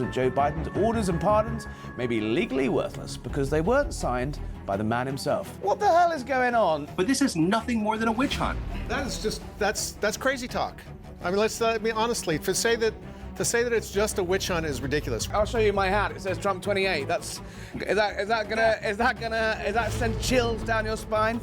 President Joe Biden's orders and pardons may be legally worthless because they weren't signed by the man himself. What the hell is going on? But this is nothing more than a witch hunt. That's crazy talk. I mean, honestly, to say that it's just a witch hunt is ridiculous. I'll show you my hat. It says Trump 28. Is that send chills down your spine?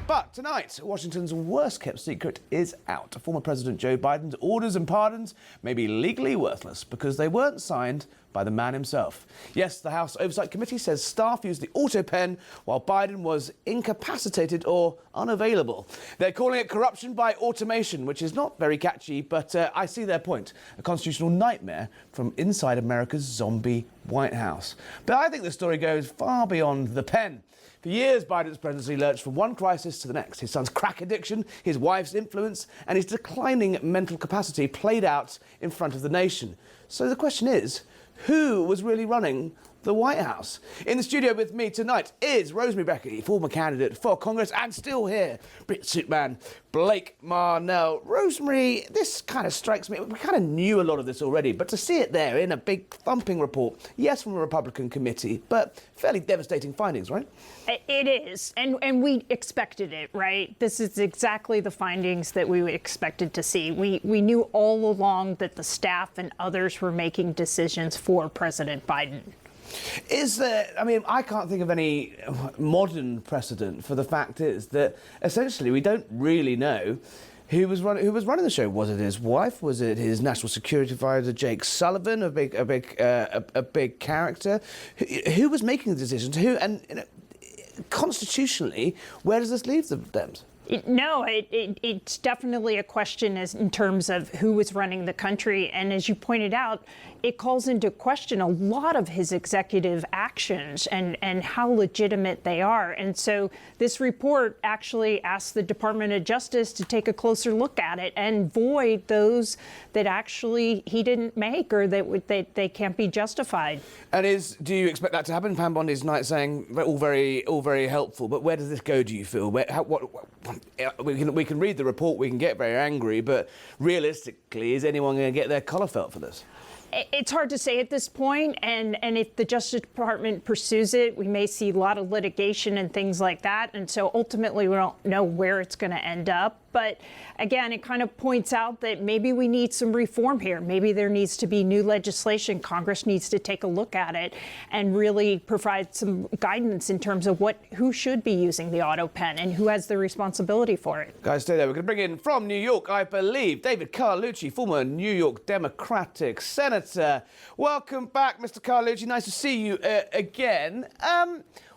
But tonight, Washington's worst-kept secret is out. Former President Joe Biden's orders and pardons may be legally worthless because they weren't signed by the man himself. Yes, the House Oversight Committee says staff used the autopen while Biden was incapacitated or unavailable. They're calling it corruption by automation, which is not very catchy, but I see their point. A constitutional nightmare from inside America's zombie White House. But I think the story goes far beyond the pen. For years, Biden's presidency lurched from one crisis to the next. His son's crack addiction, his wife's influence, and his declining mental capacity played out in front of the nation. So the question is, who was really running the White House? In the studio with me tonight is Rosemary Becky, former candidate for Congress and still here, Brick Suit Man, Blake Marnell. Rosemary, this kind of strikes me, we kind of knew a lot of this already, but to see it there in a big thumping report, yes, from a Republican committee, but fairly devastating findings, right? It is, and we expected it, right? This is exactly the findings that we expected to see. We knew all along that the staff and others were making decisions for President Biden. Is there, I mean, I can't think of any modern precedent for the fact is that essentially we don't really know who was running the show. Was it his wife? Was it his national security advisor, Jake Sullivan, a big character? Who was making the decisions? Who, and you know, constitutionally, where does this leave the Dems? It's definitely a question in terms of who was running the country. And as you pointed out, it calls into question a lot of his executive actions and how legitimate they are. And so this report actually asks the Department of Justice to take a closer look at it and void those that actually he didn't make or that they can't be justified. And do you expect that to happen? Pam Bondi's tonight saying all very helpful, but where does this go, do you feel? We can read the report, we can get very angry, but realistically, is anyone going to get their collar felt for this? It's hard to say at this point, and if the Justice Department pursues it, we may see a lot of litigation and things like that, and so ultimately we don't know where it's going to end up. But again, it kind of points out that maybe we need some reform here. Maybe there needs to be new legislation. Congress needs to take a look at it and really provide some guidance in terms of who should be using the auto pen and who has the responsibility for it. Guys, stay there. We're going to bring in from New York, I believe, David Carlucci, former New York Democratic Senator. Welcome back, Mr. Carlucci. Nice to see you again.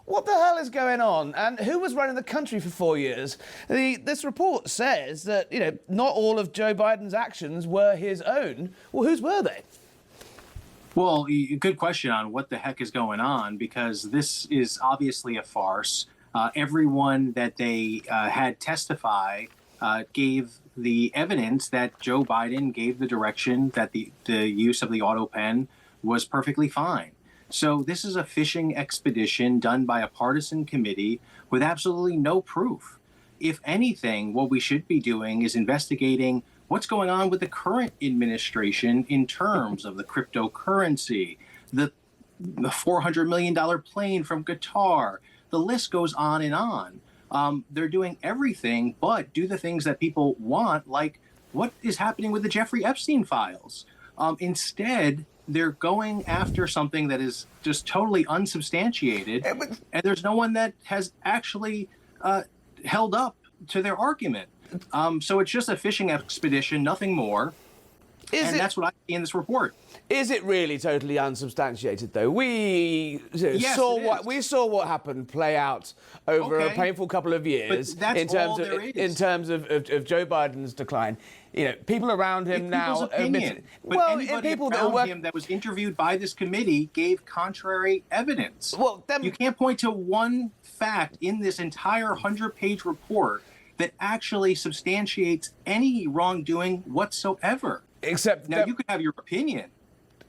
What the hell is going on? And who was running the country for 4 years? This report says that, you know, not all of Joe Biden's actions were his own. Well, whose were they? Well, good question on what the heck is going on, because this is obviously a farce. Everyone that they had testify gave the evidence that Joe Biden gave the direction that the use of the auto pen was perfectly fine. So this is a fishing expedition done by a partisan committee with absolutely no proof. If anything, what we should be doing is investigating what's going on with the current administration in terms of the cryptocurrency, the $400 million plane from Qatar. The list goes on and on. They're doing everything but do the things that people want, like what is happening with the Jeffrey Epstein files. Instead, they're going after something that is just totally unsubstantiated, and there's no one that has actually held up to their argument. So it's just a fishing expedition, nothing more. That's what I see in this report. Is it really totally unsubstantiated, though? We saw what happened play out over a painful couple of years in terms of Joe Biden's decline. You know, people around him now admit. But anybody around him that was interviewed by this committee gave contrary evidence. Well, you can't point to one fact in this entire 100-page report that actually substantiates any wrongdoing whatsoever. Except now, you could have your opinion,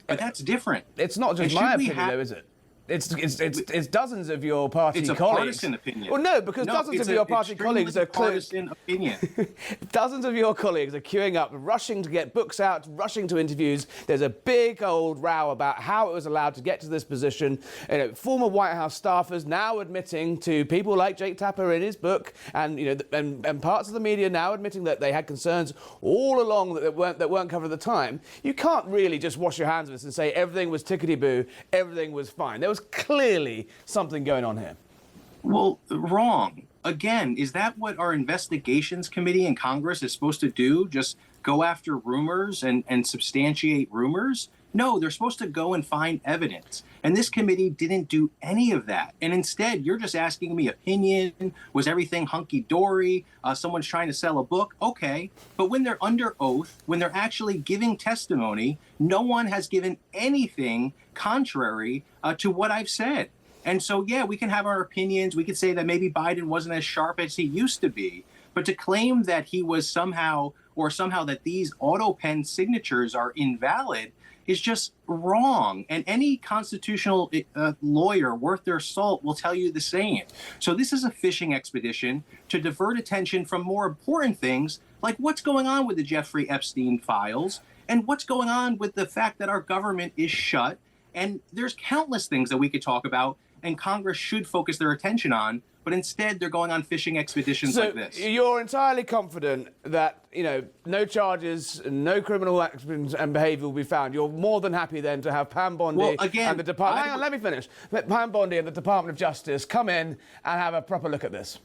but that's different. It's not just my opinion, though, is it? It's dozens of your party It's a colleagues. partisan opinion. Well, no, because No, dozens it's of your a party colleagues are partisan opinion. dozens of your colleagues are queuing up, rushing to get books out, rushing to interviews. There's a big old row about how it was allowed to get to this position. You know, former White House staffers now admitting to people like Jake Tapper in his book, and and parts of the media now admitting that they had concerns all along that weren't covered at the time. You can't really just wash your hands of this and say everything was tickety-boo, everything was fine. There was clearly something going on here. Well, wrong. Again, is that what our investigations committee in Congress is supposed to do? Just go after rumors and substantiate rumors? No, they're supposed to go and find evidence. And this committee didn't do any of that. And instead, you're just asking me opinion. Was everything hunky-dory? Someone's trying to sell a book? Okay. But when they're under oath, when they're actually giving testimony, no one has given anything contrary to what I've said. And so, yeah, we can have our opinions. We could say that maybe Biden wasn't as sharp as he used to be. But to claim that he was somehow that these autopen signatures are invalid is just wrong. And any constitutional lawyer worth their salt will tell you the same. So this is a fishing expedition to divert attention from more important things, like what's going on with the Jeffrey Epstein files and what's going on with the fact that our government is shut. And there's countless things that we could talk about and Congress should focus their attention on. But instead, they're going on fishing expeditions like this. So you're entirely confident that, no charges, no criminal actions and behaviour will be found. You're more than happy then to have Pam Bondi and the Department... Hang on, let me finish. Let Pam Bondi and the Department of Justice come in and have a proper look at this.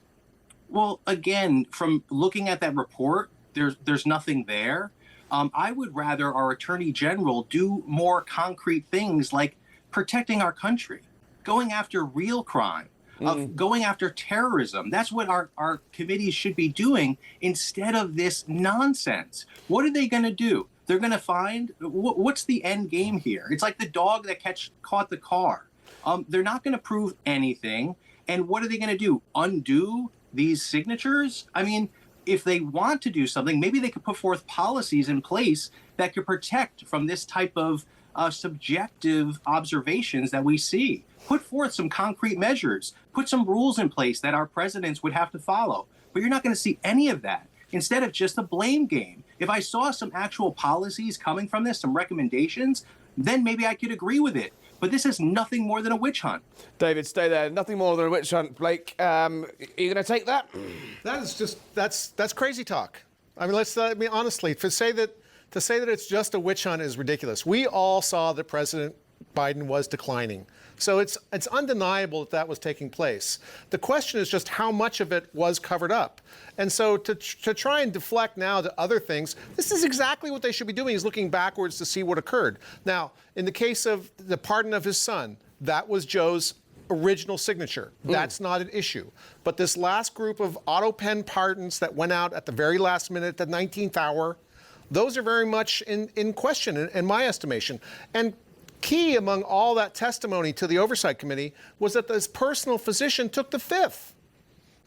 Well, again, from looking at that report, there's nothing there. I would rather our Attorney General do more concrete things like protecting our country, going after real crime, of going after terrorism. That's what our committees should be doing instead of this nonsense. What are they going to do? They're going to find what's the end game here? It's like the dog that caught the car. They're not going to prove anything. And what are they going to do? Undo these signatures? I mean, if they want to do something, maybe they could put forth policies in place that could protect from this type of subjective observations that we see. Put forth some concrete measures. Put some rules in place that our presidents would have to follow. But you're not going to see any of that. Instead of just a blame game. If I saw some actual policies coming from this, some recommendations, then maybe I could agree with it. But this is nothing more than a witch hunt. David, stay there. Nothing more than a witch hunt. Blake, are you going to take that? That is just that's crazy talk. I mean, honestly, to say that it's just a witch hunt is ridiculous. We all saw that President Biden was declining. So it's undeniable that was taking place. The question is just how much of it was covered up. And so to try and deflect now to other things, this is exactly what they should be doing, is looking backwards to see what occurred. Now, in the case of the pardon of his son, that was Joe's original signature. That's not an issue. But this last group of autopen pardons that went out at the very last minute, at the 19th hour, those are very much in question, in my estimation. And key among all that testimony to the Oversight Committee was that this personal physician took the fifth,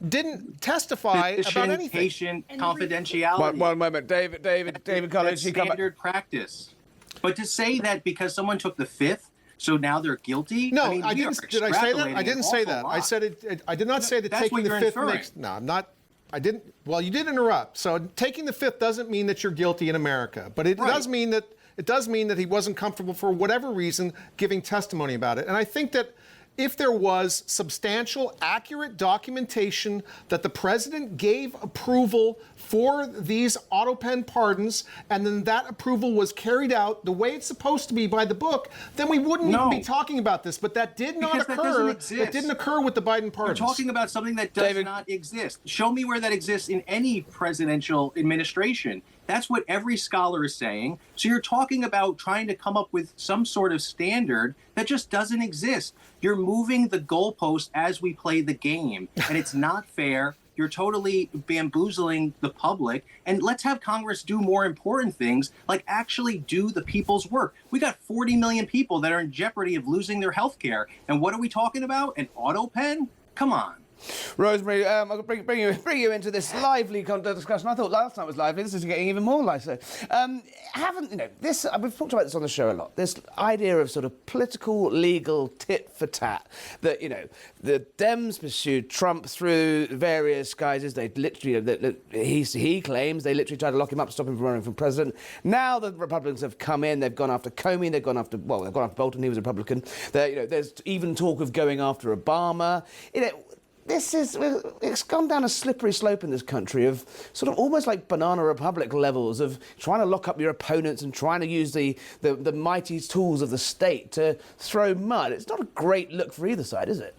didn't testify about anything. Patient confidentiality. One moment, David Carlucci, standard practice. But to say that because someone took the fifth, so now they're guilty? No, I mean, I didn't. Did I say that? I didn't say that. I said I did not say that taking the fifth makes. No, I'm not. I didn't. Well, you did interrupt. So taking the fifth doesn't mean that you're guilty in America, but it does mean that. It does mean that he wasn't comfortable for whatever reason giving testimony about it. And I think that if there was substantial, accurate documentation that the president gave approval for these autopen pardons, and then that approval was carried out the way it's supposed to be by the book, then we wouldn't even be talking about this. But that did not occur. That didn't occur with the Biden pardons. We're talking about something that does not exist. Show me where that exists in any presidential administration. That's what every scholar is saying. So you're talking about trying to come up with some sort of standard that just doesn't exist. You're moving the goalpost as we play the game, and it's not fair. You're totally bamboozling the public. And let's have Congress do more important things, like actually do the people's work. We got 40 million people that are in jeopardy of losing their health care. And what are we talking about? An autopen? Come on. Rosemary, I'm going to bring you into this lively discussion. I thought last night was lively. This is getting even more lively. We've talked about this on the show a lot. This idea of sort of political, legal tit for tat. That the Dems pursued Trump through various guises. They literally, he claims they literally tried to lock him up, stop him from running for president. Now the Republicans have come in. They've gone after Comey. They've gone after Bolton. He was a Republican. There's even talk of going after Obama. It's gone down a slippery slope in this country of sort of almost like banana republic levels of trying to lock up your opponents and trying to use the mighty tools of the state to throw mud. It's not a great look for either side, is it?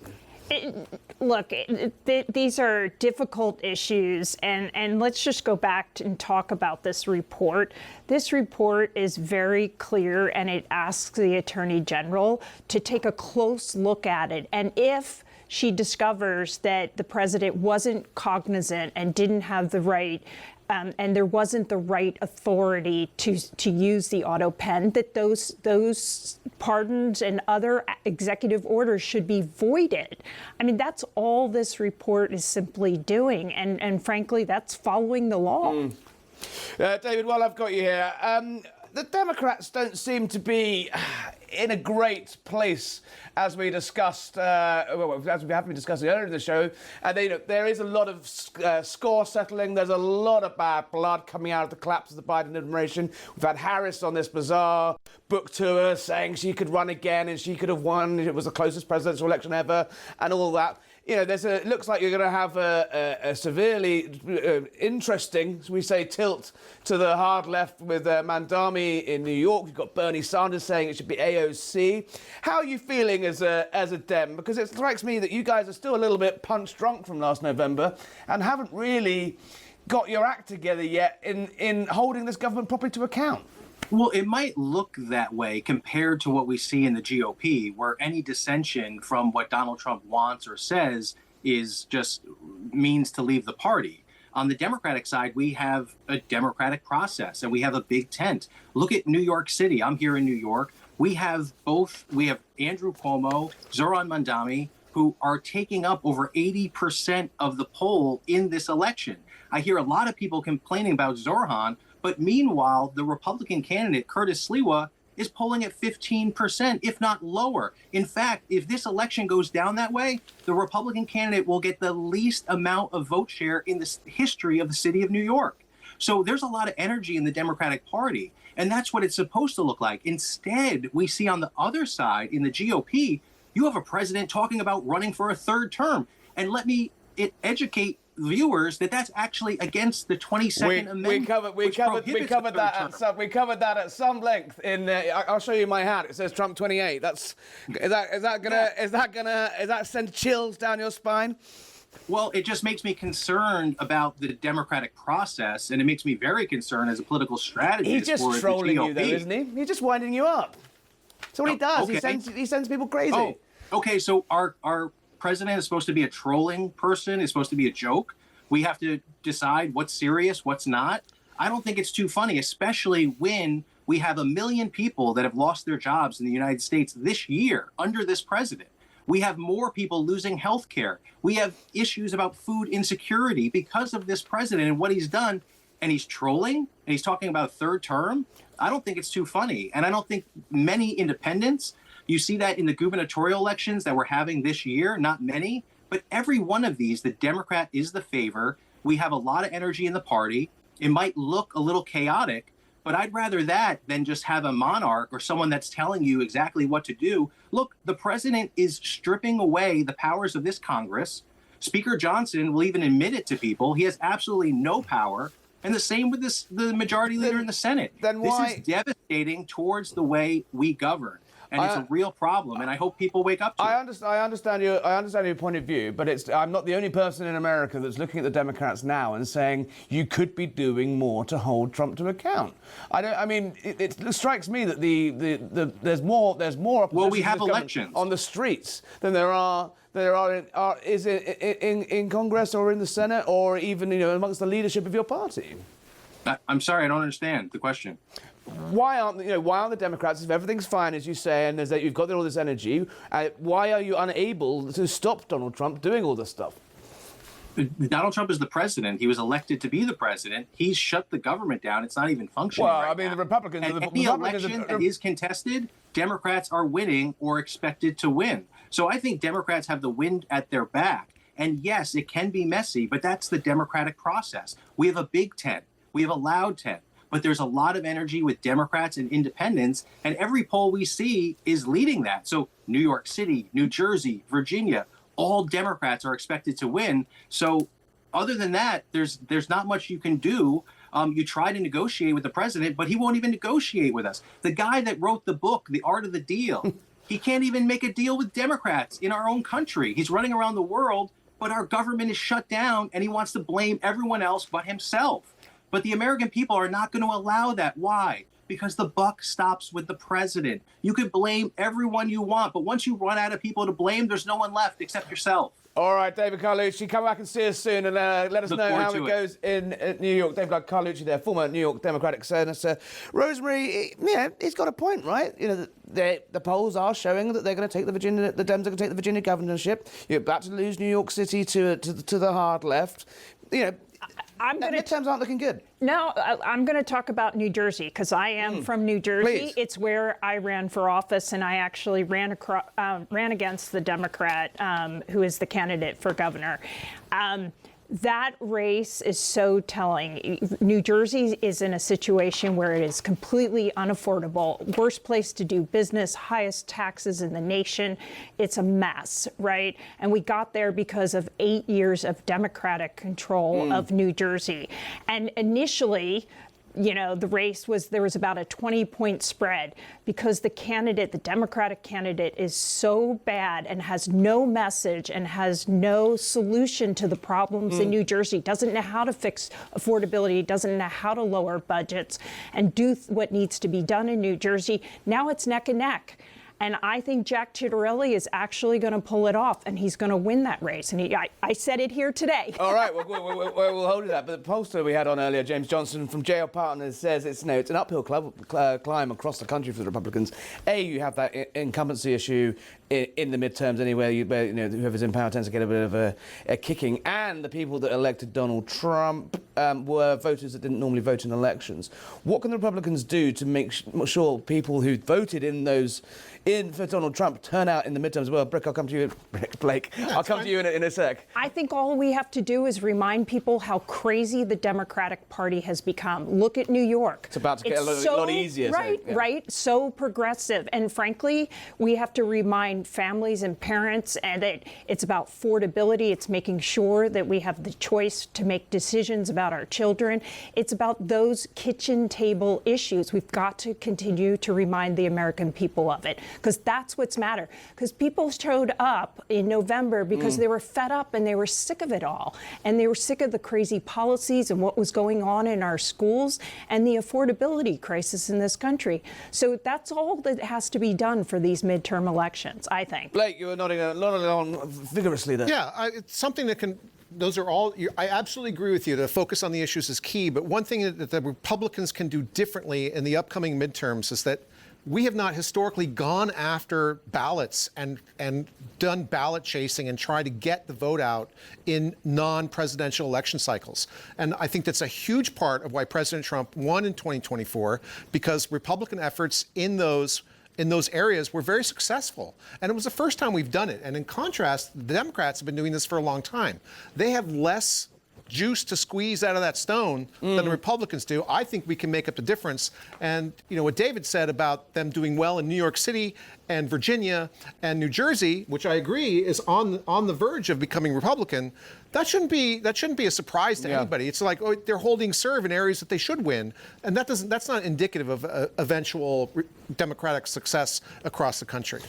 These are difficult issues, and let's just go back and talk about this report. This report is very clear, and it asks the Attorney General to take a close look at it. And if she discovers that the president wasn't cognizant and didn't have the right and there wasn't the right authority to use the autopen, that those pardons and other executive orders should be voided. I mean, that's all this report is simply doing, and frankly, that's following the law. David, while I've got you here, the Democrats don't seem to be in a great place, as we discussed, as we have been discussing earlier in the show. There is a lot of score settling. There's a lot of bad blood coming out of the collapse of the Biden administration. We've had Harris on this bizarre book tour saying she could run again and she could have won. It was the closest presidential election ever, and all that. It looks like you're going to have a severely interesting, we say, tilt to the hard left with Mandami in New York. You've got Bernie Sanders saying it should be AOC. How are you feeling as a Dem? Because it strikes me that you guys are still a little bit punch drunk from last November and haven't really got your act together yet in holding this government properly to account. Well, it might look that way compared to what we see in the GOP, where any dissension from what Donald Trump wants or says is just means to leave the party. On the Democratic side, we have a democratic process and we have a big tent. Look at New York City. I'm here in New York. We have Andrew Cuomo, Zoran Mandami, who are taking up over 80% of the poll in this election. I hear a lot of people complaining about Zoran, but meanwhile, the Republican candidate, Curtis Sliwa, is polling at 15%, if not lower. In fact, if this election goes down that way, the Republican candidate will get the least amount of vote share in the history of the city of New York. So there's a lot of energy in the Democratic Party, and that's what it's supposed to look like. Instead, we see on the other side, in the GOP, you have a president talking about running for a third term. And let me educate viewers that that's actually against the 22nd Amendment. We covered that at some length. I'll show you my hat. It says Trump 28. Is that send chills down your spine? Well, it just makes me concerned about the democratic process, and it makes me very concerned as a political strategist. He's just trolling you, though, isn't he? He's just winding you up. That's what he does. Okay. He sends people crazy. Oh, okay. So our president is supposed to be a trolling person. It's supposed to be a joke. We have to decide what's serious, what's not. I don't think it's too funny, especially when we have 1 million people that have lost their jobs in the United States this year under this president. We have more people losing health care. We have issues about food insecurity because of this president and what he's done. And he's trolling and he's talking about a third term. I don't think it's too funny. And I don't think many independents, you see that in the gubernatorial elections that we're having this year, not many, but every one of these, the Democrat is the favor. We have a lot of energy in the party. It might look a little chaotic, but I'd rather that than just have a monarch or someone that's telling you exactly what to do. Look, the president is stripping away the powers of this Congress. Speaker Johnson will even admit it to people. He has absolutely no power. And the same with the majority leader in the Senate. This is devastating towards the way we govern. And it's a real problem, and I hope people wake up to it. I understand your point of view, but I'm not the only person in America that's looking at the Democrats now and saying you could be doing more to hold Trump to account. It strikes me that there's more opposition well, we have elections on the streets than there are in Congress or in the Senate or even amongst the leadership of your party. I'm sorry, I don't understand the question. Why aren't the Democrats, if everything's fine, as you say, and you've got all this energy, why are you unable to stop Donald Trump doing all this stuff? Donald Trump is the president. He was elected to be the president. He's shut the government down. It's not even functioning. Well, right I mean, now. the Republicans. And the any Republicans election that is contested, Democrats are winning or expected to win. So I think Democrats have the wind at their back. And yes, it can be messy, but that's the democratic process. We have a big tent. We have a loud tent. But there's a lot of energy with Democrats and independents, and every poll we see is leading that. So New York City, New Jersey, Virginia, all Democrats are expected to win. So other than that, there's not much you can do. You try to negotiate with the president, but he won't even negotiate with us. The guy that wrote the book, The Art of the Deal, he can't even make a deal with Democrats in our own country. He's running around the world, but our government is shut down, and he wants to blame everyone else but himself. But the American people are not going to allow that. Why? Because the buck stops with the president. You can blame everyone you want, but once you run out of people to blame, there's no one left except yourself. All right, David Carlucci, come back and see us soon and let us Look know forward how to it it. goes in New York. David Carlucci there, former New York Democratic Senator. Rosemary, yeah, he's got a point, right? You know, the polls are showing that they're going to take the Dems are going to take the Virginia governorship. You're about to lose New York City to the hard left. You know, midterms aren't looking good. No, I'm going to talk about New Jersey because I am from New Jersey. Please. It's where I ran for office, and I actually ran against the Democrat who is the candidate for governor. That race is so telling. New Jersey is in a situation where it is completely unaffordable, worst place to do business, highest taxes in the nation. It's a mess, right? And we got there because of 8 years of Democratic control of New Jersey. And initially, you know, the race there was about a 20-point spread because the Democratic candidate is so bad and has no message and has no solution to the problems in New Jersey, doesn't know how to fix affordability, doesn't know how to lower budgets and do what needs to be done in New Jersey. Now it's neck and neck. And I think Jack Ciattarelli is actually going to pull it off, and he's going to win that race. And I said it here today. All right, we'll hold to that. But the pollster we had on earlier, James Johnson from JL Partners, says it's an uphill climb across the country for the Republicans. You have that incumbency issue in the midterms anyway, where whoever's in power tends to get a bit of a kicking. And the people that elected Donald Trump were voters that didn't normally vote in elections. What can the Republicans do to make sure people who voted for Donald Trump turn out in the midterms as well? Brick, I'll come to you. Blake, I'll come to you in a sec. I think all we have to do is remind people how crazy the Democratic Party has become. Look at New York. It's about to get a lot easier. Right, so, yeah. right. So progressive. And frankly, we have to remind families and parents that it's about affordability. It's making sure that we have the choice to make decisions about our children. It's about those kitchen table issues. We've got to continue to remind the American people of it, because that's what's matter. Because people showed up in November because they were fed up and they were sick of it all. And they were sick of the crazy policies and what was going on in our schools and the affordability crisis in this country. So that's all that has to be done for these midterm elections, I think. Blake, you were nodding along vigorously there. Yeah, it's something that can. Those are all. I absolutely agree with you. To focus on the issues is key. But one thing that the Republicans can do differently in the upcoming midterms is that we have not historically gone after ballots and done ballot chasing and tried to get the vote out in non-presidential election cycles. And I think that's a huge part of why President Trump won in 2024, because Republican efforts in those areas were very successful. And it was the first time we've done it. And in contrast, the Democrats have been doing this for a long time. They have less juice to squeeze out of that stone than the Republicans do. I think we can make up the difference. And what David said about them doing well in New York City and Virginia and New Jersey, which I agree is on the verge of becoming Republican, that shouldn't be a surprise to anybody. It's like they're holding serve in areas that they should win, and that's not indicative of eventual Democratic success across the country.